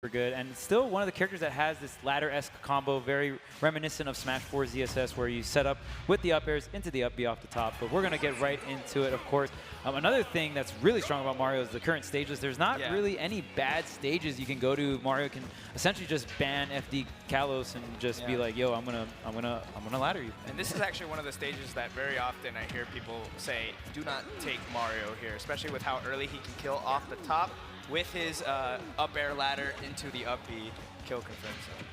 good, and still one of the characters that has this ladder-esque combo, very reminiscent of Smash 4 ZSS, where you set up with the up airs into the up B off the top. But we're going to get right into it, of course. Another thing that's really strong about Mario is the current stages. There's not really any bad stages you can go to. Mario can essentially just ban FD Kalos and just be like, "Yo, I'm gonna ladder you." And this is actually one of the stages that very often I hear people say, "Do not take Mario here," especially with how early he can kill off the top with his up air ladder into the up B kill confirm zone.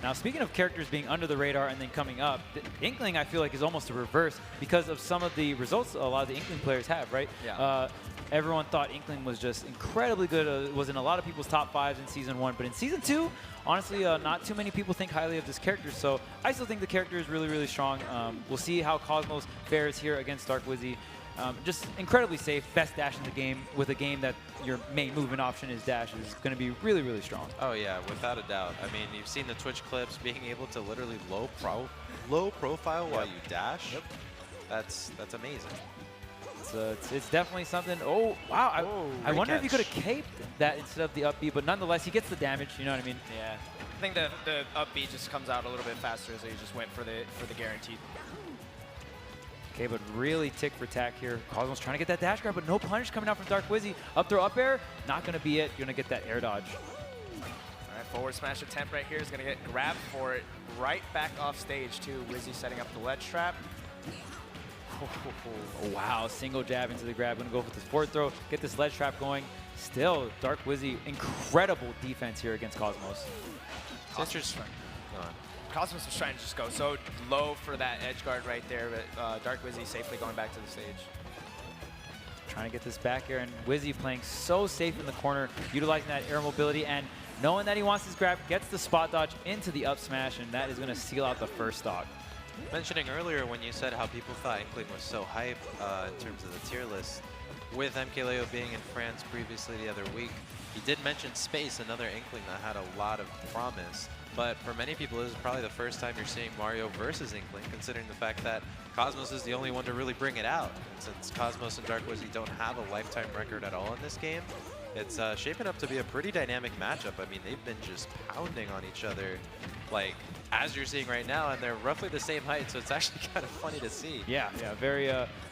Now, speaking of characters being under the radar and then coming up, Inkling, I feel like, is almost a reverse because of some of the results a lot of the Inkling players have, right? Yeah. Everyone thought Inkling was just incredibly good, was in a lot of people's top 5s in Season 1, but in Season 2, honestly, not too many people think highly of this character, so I still think the character is really, really strong. We'll see how Cosmos fares here against Dark Wizzy. Just incredibly safe, best dash in the game, with a game that your main movement option is dash, is going to be really, really strong. Oh yeah, without a doubt. I mean, you've seen the Twitch clips, being able to literally low profile while you dash. Yep. That's amazing. It's definitely something. Oh, wow. I wonder if he could have caped that instead of the up B, but nonetheless, he gets the damage, you know what I mean? Yeah. I think the up B just comes out a little bit faster, so he just went for the guaranteed. Okay, but really tick for tack here. Cosmos trying to get that dash grab, but no punish coming out from Dark Wizzy. Up throw, up air, not going to be it. You're going to get that air dodge. All right, forward smash attempt right here is going to get grabbed for it right back off stage, too. Wizzy setting up the ledge trap. Oh, wow, single jab into the grab. Going to go for this forward throw, get this ledge trap going. Still, Dark Wizzy, incredible defense here against Cosmos. Cosmos was trying to just go so low for that edge guard right there, but Dark Wizzy safely going back to the stage. Trying to get this back air, and Wizzy playing so safe in the corner, utilizing that air mobility, and knowing that he wants his grab, gets the spot dodge into the up smash, and that is going to seal out the first stock. Mentioning earlier when you said how people thought Inkling was so hype in terms of the tier list, with MKLeo being in France previously the other week, he did mention Space, another Inkling that had a lot of promise. But for many people, this is probably the first time you're seeing Mario versus Inkling, considering the fact that Cosmos is the only one to really bring it out. Since Cosmos and Dark Wizzy don't have a lifetime record at all in this game, it's shaping up to be a pretty dynamic matchup. I mean, they've been just pounding on each other, like, as you're seeing right now, and they're roughly the same height, so it's actually kind of funny to see. Yeah, very,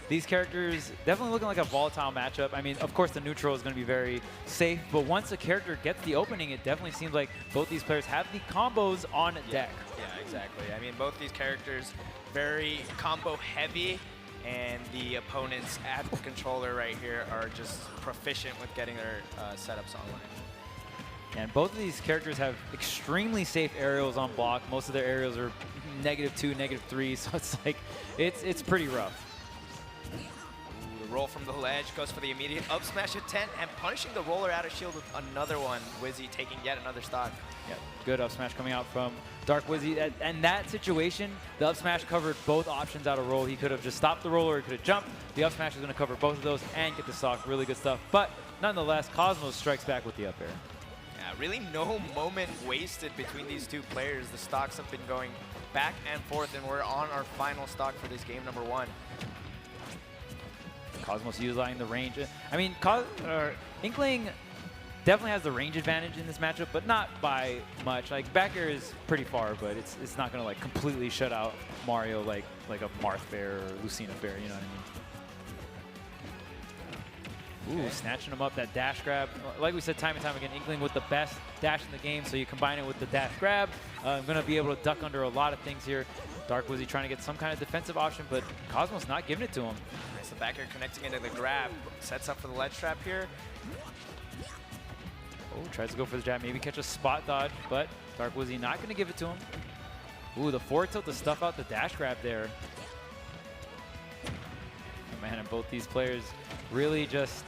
these characters definitely looking like a volatile matchup. I mean, of course, the neutral is going to be very safe, but once a character gets the opening, it definitely seems like both these players have the combos on deck. Yeah, exactly. I mean, both these characters very combo heavy, and the opponents at the controller right here are just proficient with getting their setups online. And both of these characters have extremely safe aerials on block. Most of their aerials are -2, -3, so it's like, it's pretty rough. Ooh, the roll from the ledge goes for the immediate up smash attempt and punishing the roller out of shield with another one. Wizzy taking yet another stock. Yeah, good up smash coming out from Dark Wizzy. And that situation, the up smash covered both options out of roll. He could have just stopped the roll or he could have jumped. The up smash is going to cover both of those and get the stock. Really good stuff. But nonetheless, Cosmos strikes back with the up air. Yeah, really no moment wasted between these two players. The stocks have been going back and forth, and we're on our final stock for this game number 1. Cosmos utilizing the range. I mean, Inkling definitely has the range advantage in this matchup, but not by much. Like, back air is pretty far, but it's not going to like completely shut out Mario like a Marth Bear or Lucina Bear, you know what I mean? Ooh, snatching him up, that dash grab. Like we said time and time again, Inkling with the best dash in the game, so you combine it with the dash grab. I'm going to be able to duck under a lot of things here. Dark Wizzy trying to get some kind of defensive option, but Cosmos not giving it to him. Nice, the back air connecting into the grab. Sets up for the ledge trap here. Oh, tries to go for the jab, maybe catch a spot dodge, but Dark Wizzy not going to give it to him. Ooh, the forward tilt to stuff out the dash grab there. Oh, man, and both these players really just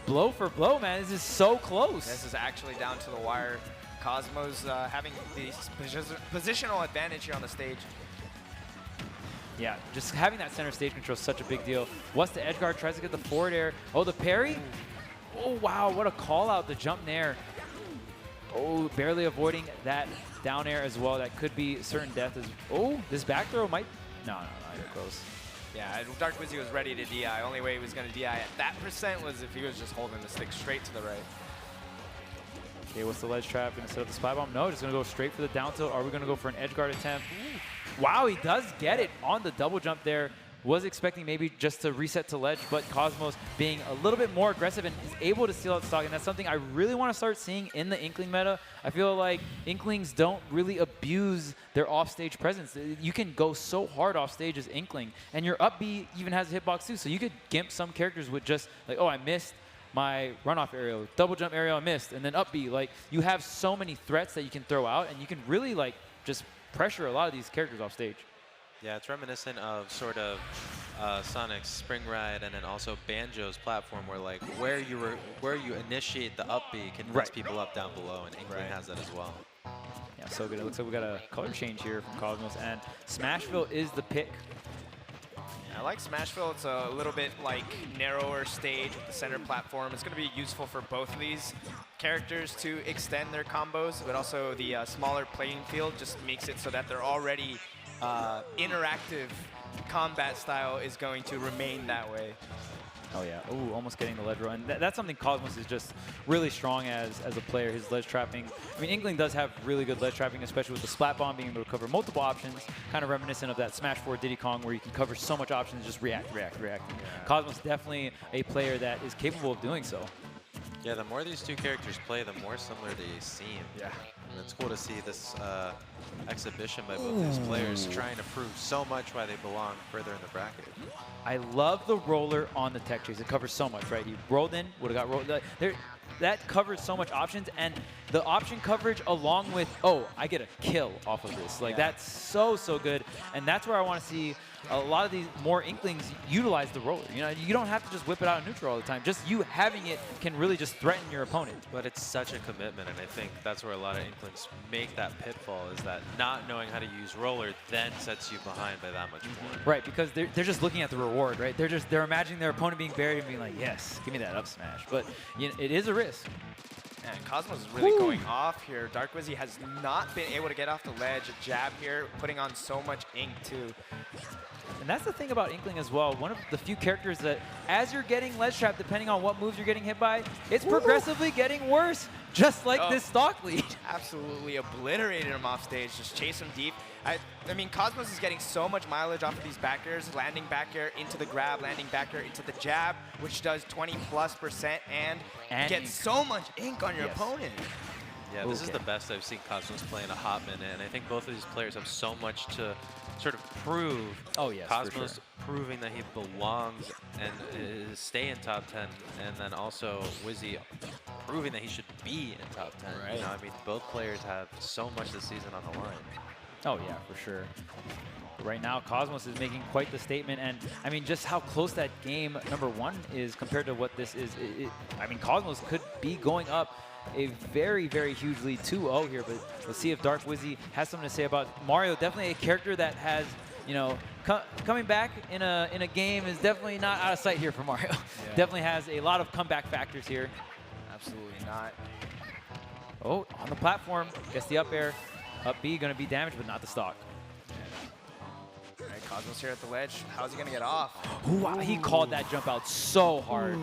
blow for blow, man. This is so close. This is actually down to the wire. Cosmos having the positional advantage here on the stage. Yeah, just having that center stage control is such a big deal. What's the edge guard? Tries to get the forward air. Oh, the parry. Oh, wow, what a call out, the jump nair. Oh, barely avoiding that down air as well. That could be certain death. Oh, this back throw might, no, you're close. Yeah, Dark Wizzy was ready to DI. Only way he was going to DI at that percent was if he was just holding the stick straight to the right. Okay, what's the ledge trap? Gonna set up the spy bomb? No, just gonna go straight for the down tilt. Are we gonna go for an edge guard attempt? Wow, he does get it on the double jump there. Was expecting maybe just to reset to ledge, but Cosmos being a little bit more aggressive and is able to steal out stock, and that's something I really want to start seeing in the Inkling meta. I feel like Inklings don't really abuse their offstage presence. You can go so hard off stage as Inkling, and your up B even has a hitbox too, so you could gimp some characters with just like, oh, I missed my runoff aerial, double jump aerial I missed, and then up B. Like, you have so many threats that you can throw out, and you can really like just pressure a lot of these characters off stage. Yeah, it's reminiscent of sort of Sonic's Spring Ride and then also Banjo's platform where like where you initiate the up B can mess people up down below, and Inkling has that as well. Yeah, so good. It looks like we got a color change here from Cosmos, and Smashville is the pick. I like Smashville. It's a little bit like narrower stage with the center platform. It's going to be useful for both of these characters to extend their combos, but also the smaller playing field just makes it so that they're already interactive combat style is going to remain that way. Oh yeah, ooh, almost getting the ledge roll. And that's something Cosmos is just really strong as a player, his ledge trapping. I mean, Inkling does have really good ledge trapping, especially with the splat bomb being able to cover multiple options, kind of reminiscent of that Smash 4 Diddy Kong where you can cover so much options, just react. Yeah. Cosmos definitely a player that is capable of doing so. Yeah, the more these two characters play, the more similar they seem. Yeah. And it's cool to see this exhibition by both these players trying to prove so much why they belong further in the bracket. I love the roller on the tech chase. It covers so much, right? You rolled in, would have got rolled. That covers so much options, and the option coverage along with, oh, I get a kill off of this. Like, that's so good. And that's where I want to see a lot of these more Inklings utilize the roller. You know, you don't have to just whip it out in neutral all the time. Just you having it can really just threaten your opponent. But it's such a commitment, and I think that's where a lot of Inklings make that pitfall, is that not knowing how to use roller then sets you behind by that much more. Right, because they're just looking at the reward, right? They're imagining their opponent being buried and being like, yes, give me that up smash. But you know, it is a risk. And Cosmos is really going off here. Dark Wizzy has not been able to get off the ledge. A jab here, putting on so much ink too. And that's the thing about Inkling as well. One of the few characters that, as you're getting ledge trap, depending on what moves you're getting hit by, it's progressively getting worse, just like this stock lead. Absolutely obliterated him off stage, just chase him deep. I mean, Cosmos is getting so much mileage off of these back airs, landing back air into the grab, landing back air into the jab, which does 20+% and gets ink. so much ink on your opponent. Yeah, this is the best I've seen Cosmos play in a hot minute, and I think both of these players have so much to sort of prove. Oh, yes, Cosmos proving that he belongs and stay in top 10, and then also Wizzy proving that he should be in top 10. Right. You know, I mean, both players have so much this season on the line. Oh, yeah, for sure. Right now, Cosmos is making quite the statement, and I mean, just how close that game #1 is compared to what this is. I mean, Cosmos could be going up a very huge lead 2-0 here, but let's see if Dark Wizzy has something to say about Mario. Definitely a character that has, you know, coming back in a game is definitely not out of sight here for Mario. Definitely has a lot of comeback factors here. Absolutely not. Oh, on the platform, gets the up air. Up B going to be damaged, but not the stock. All right, Cosmos here at the ledge. How's he going to get off? Ooh, wow, he called that jump out so hard.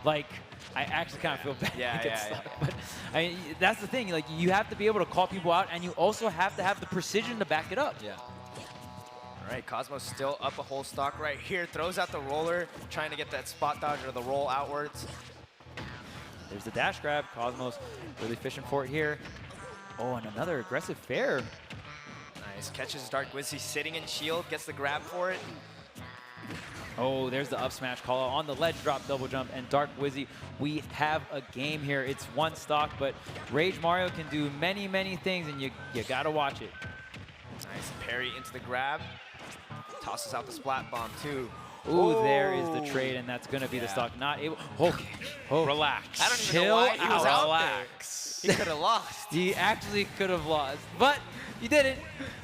Like, I actually kind of feel bad. Yeah. But I mean, that's the thing. Like, you have to be able to call people out, and you also have to have the precision to back it up. Yeah. All right, Cosmos still up a whole stock right here. Throws out the roller, trying to get that spot dodge or the roll outwards. There's the dash grab. Cosmos really fishing for it here. Oh, and another aggressive fair. Nice. Catches Dark Wizzy sitting in shield, gets the grab for it. Oh, there's the up smash call out on the ledge drop double jump, and Dark Wizzy, we have a game here. It's one stock, but Rage Mario can do many things, and you gotta watch it. Nice parry into the grab. Tosses out the splat bomb too. Ooh, there is the trade, and that's gonna be the stock. Not able. Okay. Oh, Relax. I don't even know why he was out there. He could have lost. He actually could have lost, but he didn't.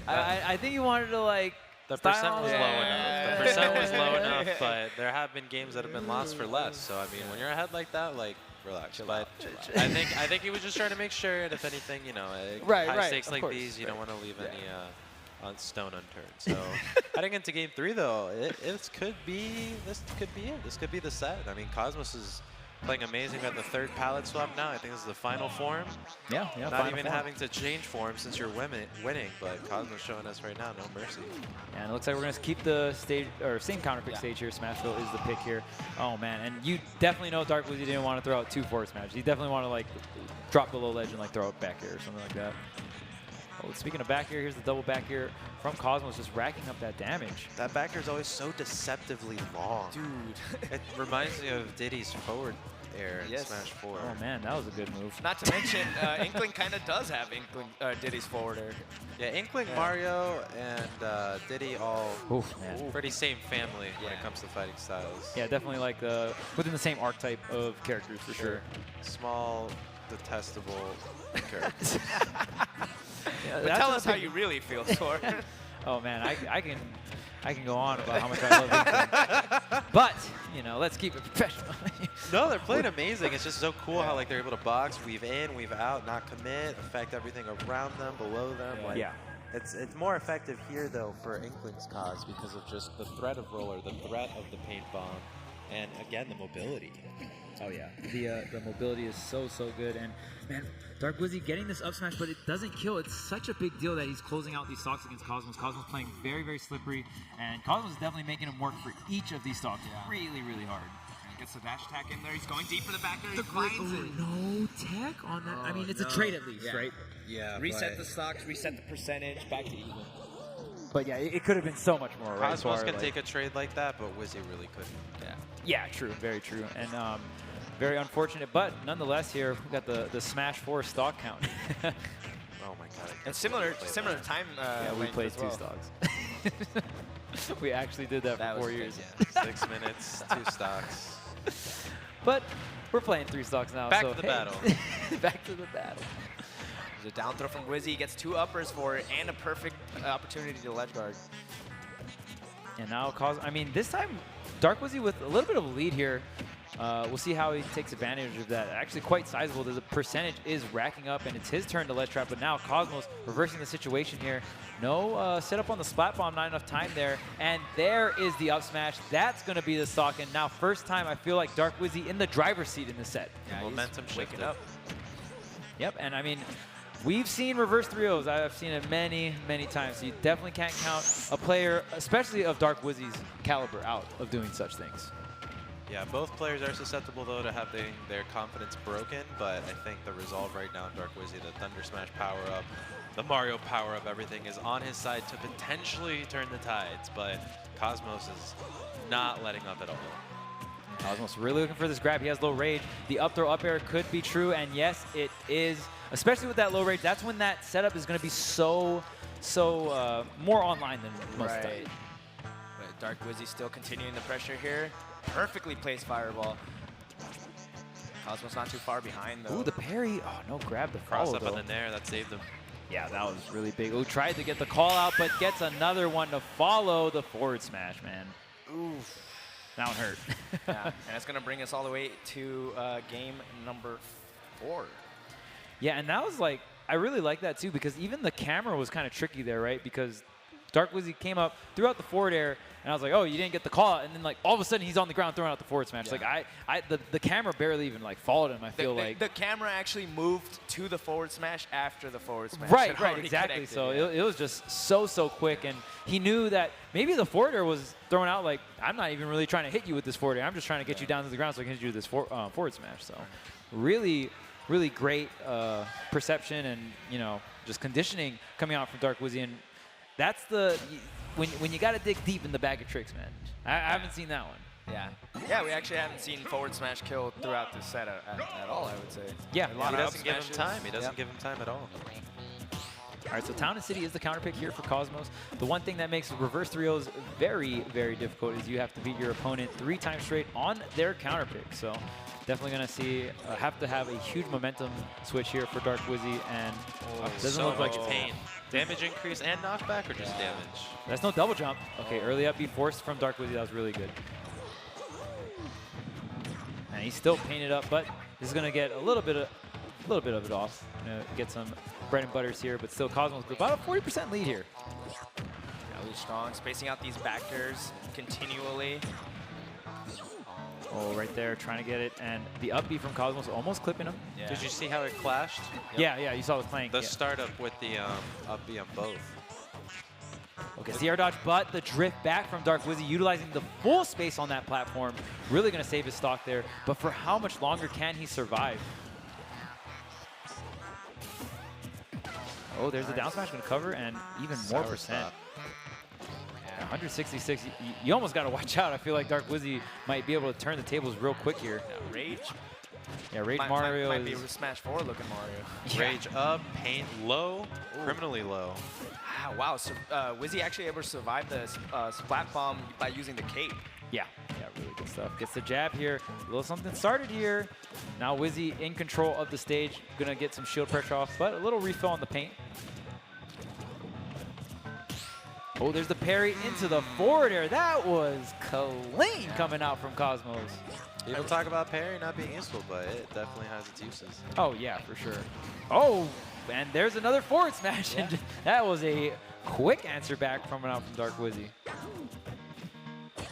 I think he wanted to like. The percent was low enough. The percent was low enough, but there have been games that have been lost for less. So I mean, when you're ahead like that, like relax. But I think he was just trying to make sure, and if anything, you know, high stakes like these, you don't want to leave any on stone unturned. So heading into game 3, though, this could be it. This could be the set. I mean, Cosmos is playing amazing. We got the third palette swap now. I think this is the final form. Yeah. Not even having to change form since you're winning, but Cosmo's showing us right now, no mercy. And it looks like we're going to keep the stage, or same counter pick stage here. Smashville is the pick here. Oh, man. And you definitely know Dark Wizzy didn't want to throw out 2 forward smash. He definitely want to, like, drop the low ledge and, like, throw it back here or something like that. Oh, speaking of back air, here's the double back air from Cosmos, just racking up that damage. That back air is always so deceptively long. Dude. It reminds me of Diddy's forward air in Yes. Smash 4. Oh, man, that was a good move. Not to mention, Inkling kind of does have Inkling, Diddy's forward air. Yeah, Inkling, Mario, and Diddy all Oof, man. pretty same family when it Yeah. comes to fighting styles. Yeah, definitely like within the same archetype of characters for sure. Small, detestable characters. Yeah, But that's tell a us how big- you really feel, Thor. Oh man, I can go on about how much I love Inkling. But, you know, let's keep it professional. No, they're playing amazing. It's just so cool how like they're able to box, weave in, weave out, not commit, affect everything around them, below them. Like, Yeah. It's more effective here though for Inkling's cause because of just the threat of roller, the threat of the paint bomb, and again the mobility. Oh yeah, the mobility is so good, and man, Dark Wizzy getting this up smash, but it doesn't kill. It's such a big deal that he's closing out these stocks against Cosmos. Cosmos playing very slippery, and Cosmos is definitely making him work for each of these stocks really hard. Gets the dash attack in there. He's going deep for the back there. He The finds it. no tech on that. I mean, it's a trade at least, right? Yeah. Reset the stocks, reset the percentage, back to even. But yeah, it could have been so much more. Right? Cosmos can take a trade like that, but Wizzy really couldn't. Yeah, true, very true, and very unfortunate. But nonetheless, here we got the Smash 4 stock count. Oh my god. And similar time. Yeah, we length played as 2 well. stocks. We actually did that That for 4 was years. crazy. 6 minutes, 2 stocks. But we're playing 3 stocks now. Back so, to the hey. battle. Back to the battle. There's a down throw from Wizzy. He gets 2 uppers for it and a perfect opportunity to ledge guard. And now, I mean, this time, Dark Wizzy with a little bit of a lead here. We'll see how he takes advantage of that. Actually, quite sizable. The percentage is racking up, and it's his turn to ledge trap. But now Cosmos reversing the situation here. No setup on the splat bomb, not enough time there. And there is the up smash. That's going to be the stock. And now, first time, I feel like Dark Wizzy in the driver's seat in the set. Yeah, Momentum he's shifted waking up. Yep, and I mean, we've seen reverse 3-0s. I've seen it many times. So you definitely can't count a player, especially of Dark Wizzy's caliber, out of doing such things. Yeah, both players are susceptible though to having their confidence broken, but I think the resolve right now in Dark Wizzy, the Thunder Smash power-up, the Mario power-up, everything is on his side to potentially turn the tides, but Cosmos is not letting up at all. Cosmos really looking for this grab. He has low rage. The up throw up air could be true, and yes, it is. Especially with that low rage, that's when that setup is going to be so more online than most of the time. But Dark Wizzy still continuing the pressure here. Perfectly placed fireball. Cosmos not too far behind though. Ooh, the parry. Oh, no grab the Cross follow, up though. in the nair, that saved him. Yeah, that was really big. Ooh, tried to get the call out, but gets another one to follow the forward smash, man. Oof. That one hurt. Yeah, and it's going to bring us all the way to game number 4. Yeah, and that was like, I really like that too, because even the camera was kind of tricky there, right? Because Dark Wizzy came up, threw out the forward air, and I was like, oh, you didn't get the call out. And then like all of a sudden he's on the ground throwing out the forward smash. Yeah. Like the camera barely even like followed him, I feel like. The camera actually moved to the forward smash after the forward smash. Right, had right, already exactly. connected, So yeah. it was just so quick, and he knew that maybe the forward air was thrown out like, I'm not even really trying to hit you with this forward air. I'm just trying to get you down to the ground so I can hit you with this forward smash. So really great perception and, you know, just conditioning coming out from Dark Wizzy. And that's when you got to dig deep in the bag of tricks, man. I haven't seen that one. Yeah, we actually haven't seen forward smash kill throughout this set at all, I would say. Yeah, A lot He of doesn't give him up time. smashes. He doesn't Yep. give him time at all. All right, so Town and City is the counter pick here for Cosmos. The one thing that makes reverse 3-0s very difficult is you have to beat your opponent 3 times straight on their counter pick. So definitely going to see, have to have a huge momentum switch here for Dark Wizzy, and doesn't so look like much pain. Damage increase and knockback, or just damage? That's no double jump. Okay, early up B forced from Dark Wizzy. That was really good. And he's still painted up, but this is going to get a little bit of it off. Get some bread and butters here, but still Cosmos with about a 40% lead here. Really strong, spacing out these back airs continually. Oh, right there, trying to get it. And the up B from Cosmos almost clipping him. Yeah. Did you see how it clashed? Yeah, yeah, you saw the clank. The yeah. startup with the up B on both. Okay, the air dodge, but the drift back from Dark Wizzy, utilizing the full space on that platform. Really going to save his stock there. But for how much longer can he survive? Oh, there's the down smash going to cover, and even more percent. 166. You almost got to watch out. I feel like Dark Wizzy might be able to turn the tables real quick here. Yeah, Rage. Yeah, Rage Mario might be is... Smash 4 looking Mario. Yeah. Rage up, paint low, criminally low. Wow, so Wizzy actually able to survive the splat bomb by using the cape. Yeah, really good stuff. Gets the jab here. A little something started here. Now Wizzy in control of the stage. Gonna get some shield pressure off, but a little refill on the paint. Oh, there's the parry into the forward air. That was clean coming out from Cosmos. People talk about parry not being useful, but it definitely has its uses. Oh, yeah, for sure. Oh, and there's another forward smash. Yeah. That was a quick answer back from Dark Wizzy.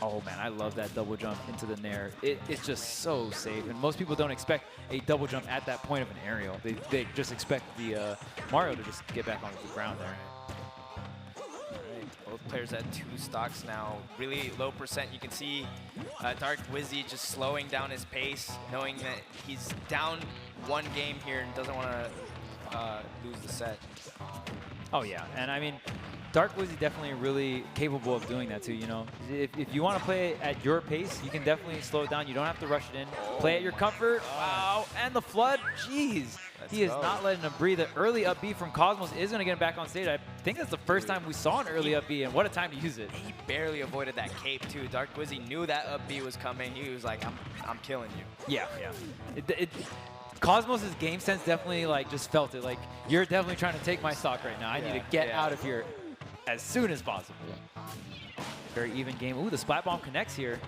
Oh, man, I love that double jump into the nair. It's just so safe, and most people don't expect a double jump at that point of an aerial. They just expect the Mario to just get back onto the ground there. Both players at 2 stocks now. Really low percent. You can see Dark Wizzy just slowing down his pace, knowing that he's down 1 game here and doesn't want to lose the set. Oh, yeah. And, I mean, Dark Wizzy definitely really capable of doing that, too, you know. If you want to play at your pace, you can definitely slow it down. You don't have to rush it in. Play at your comfort. Wow. And the flood. Jeez. He is not letting him breathe. The early up B from Cosmos is going to get him back on stage. I think that's the first time we saw an early up B, and what a time to use it. He barely avoided that cape, too. Dark Wizzy knew that up B was coming. He was like, I'm killing you. Yeah. Cosmos' game sense definitely just felt it. Like, you're definitely trying to take my stock right now. I need to get out of here as soon as possible. Very even game. Ooh, the splat bomb connects here.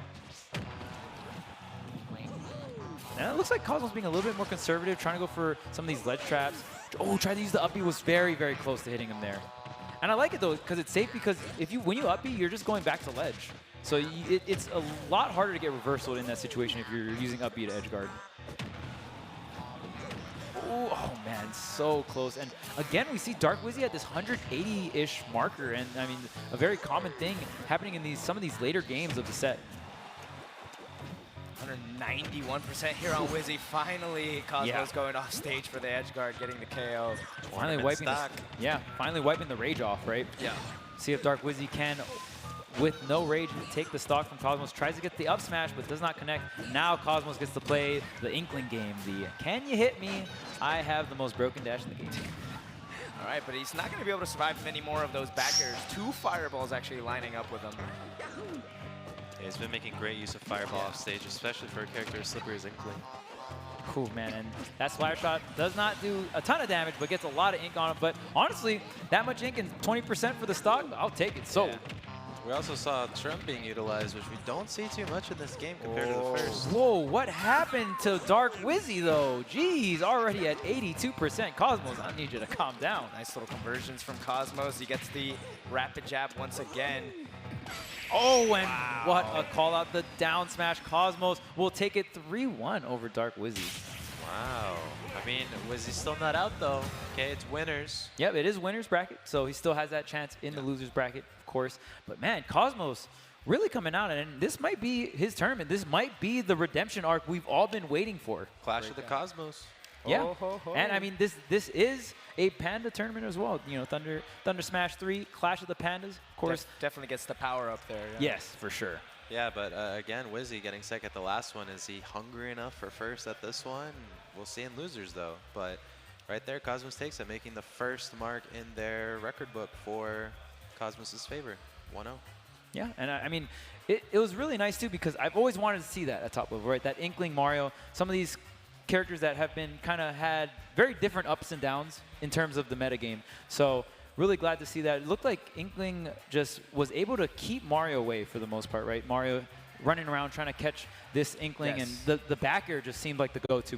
And it looks like Cosmos being a little bit more conservative, trying to go for some of these ledge traps. Oh, tried to use the up B, was very, very close to hitting him there. And I like it, though, because it's safe, because when you up B, you're just going back to ledge. So it's a lot harder to get reversal in that situation if you're using up B to edge guard. Ooh, oh, man, so close. And again, we see Dark Wizzy at this 180-ish marker, and I mean, a very common thing happening in some of these later games of the set. 191% here on Wizzy. Finally, Cosmos going off stage for the edge guard, getting the KO. Finally wiping the rage off, right? Yeah. See if Dark Wizzy can, with no rage, take the stock from Cosmos. Tries to get the up smash, but does not connect. Now Cosmos gets to play the Inkling game. The can you hit me? I have the most broken dash in the game. All right, but he's not going to be able to survive many more of those back airs. 2 fireballs actually lining up with him. Yeah, he's been making great use of fireball off stage, especially for a character as slippery as Inkling. Cool, man. And that splatter shot does not do a ton of damage, but gets a lot of ink on it. But honestly, that much ink and 20% for the stock, I'll take it. So. Yeah. We also saw Trump being utilized, which we don't see too much in this game compared to the first. Whoa, what happened to Dark Wizzy, though? Jeez, already at 82%. Cosmos, I need you to calm down. Nice little conversions from Cosmos. He gets the rapid jab once again. Oh, and what a call out. The down smash. Cosmos will take it 3-1 over Dark Wizzy. Wow. I mean, Wizzy's still not out, though. Okay, it's winners. Yep, it is winner's bracket, so he still has that chance in the loser's bracket, of course. But, man, Cosmos really coming out, and this might be his tournament. This might be the redemption arc we've all been waiting for. Clash of the Cosmos. Yeah, and I mean, this is a Panda tournament as well. You know, Thunder Smash 3, Clash of the Pandas, of course. Definitely gets the power up there. Yeah. Yes, for sure. Yeah, but again, Wizzy getting sick at the last one. Is he hungry enough for first at this one? We'll see in losers, though. But right there, Cosmos takes it, making the first mark in their record book for Cosmos' favor, 1-0. Yeah, and I mean, it was really nice, too, because I've always wanted to see that at top level, right? That Inkling Mario, some of these characters that have been kind of had very different ups and downs in terms of the metagame. So really glad to see that. It looked like Inkling just was able to keep Mario away for the most part, right? Mario running around trying to catch this Inkling, and the back air just seemed like the go-to